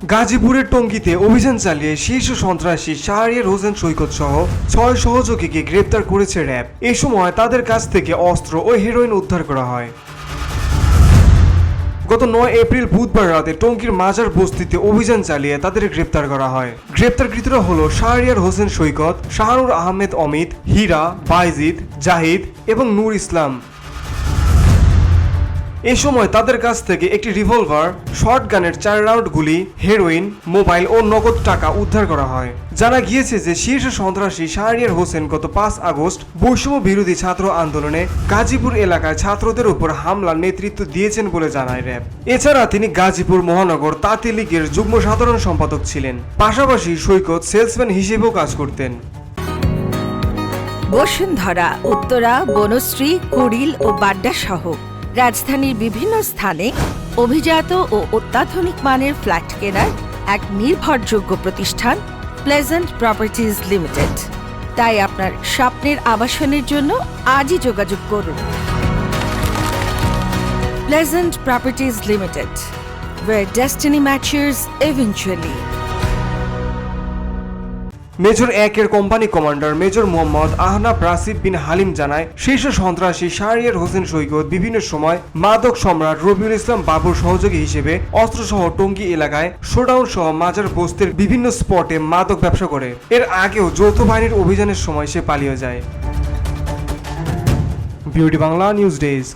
গাজীপুরের টঙ্গীতে অভিযান চালিয়ে শীর্ষ সন্ত্রাসী শাহরিয়ার হোসেন সৈকত সহ 6 সহযোগীকে গ্রেপ্তার করেছে র্যাব। এ সময় তাদের কাছ থেকে অস্ত্র ও হেরোইন উদ্ধার করা হয়। গত 9 এপ্রিল বুধবার রাতে টঙ্গীর মাজার বস্তিতে অভিযান চালিয়ে তাদের গ্রেপ্তার করা হয়। গ্রেপ্তারকৃতরা হলো শাহরিয়ার হোসেন সৈকত, শাহানুর আহমেদ অমিত, হীরা, বাইজিদ, জাহিদ এবং নূর ইসলাম। এ সময় তাদের কাছ থেকে একটি রিভলভার, শটগানের 4 রাউন্ড গুলি, হেরোইন, মোবাইল ও নগদ টাকা উদ্ধার করা হয়। জানা গিয়েছে যে শীর্ষ সন্ত্রাসী শাহরিয়ার হোসেন গত 5 আগস্ট বৈষম্য বিরোধী ছাত্র আন্দোলনে গাজীপুর এলাকায় ছাত্রদের উপর হামলার নেতৃত্ব দিয়েছেন বলে জানায় র্যাব। এছাড়া তিনি গাজীপুর মহানগর তাঁতি লীগের যুগ্ম সাধারণ সম্পাদক ছিলেন। পাশাপাশি সৈকত সেলসম্যান হিসেবেও কাজ করতেন। বসুন্ধরা, উত্তরা, বনশ্রী, কুড়িল ও বাড্ডা সহ রাজধানীর বিভিন্ন স্থানে অভিজাত ও অত্যাধুনিক মানের ফ্ল্যাট কেনার এক নির্ভরযোগ্য প্রতিষ্ঠান প্লেজেন্ট প্রপার্টিজ লিমিটেড। তাই আপনার স্বপ্নের আবাসনের জন্য আজই যোগাযোগ করুন। Pleasant properties limited, where destiny matches eventually. Major 1-এর company commander major Mohammad Ahnaf Rashid bin Halim জানায়, শীর্ষ সন্ত্রাসী শাহরিয়ার হোসেন সৈকত বিভিন্ন সময় মাদক সম্রাট রবিউল ইসলাম বাবুর সহযোগী হিসেবে অস্ত্রসহ টঙ্গী এলাকায় শোডাউন সহ মাজার বস্তির বিভিন্ন স্পটে মাদক ব্যবসা করে। এর আগেও যৌথ বাহিনীর অভিযানের সময় সে পালিয়ে যায়। Beauty Bangla news desk.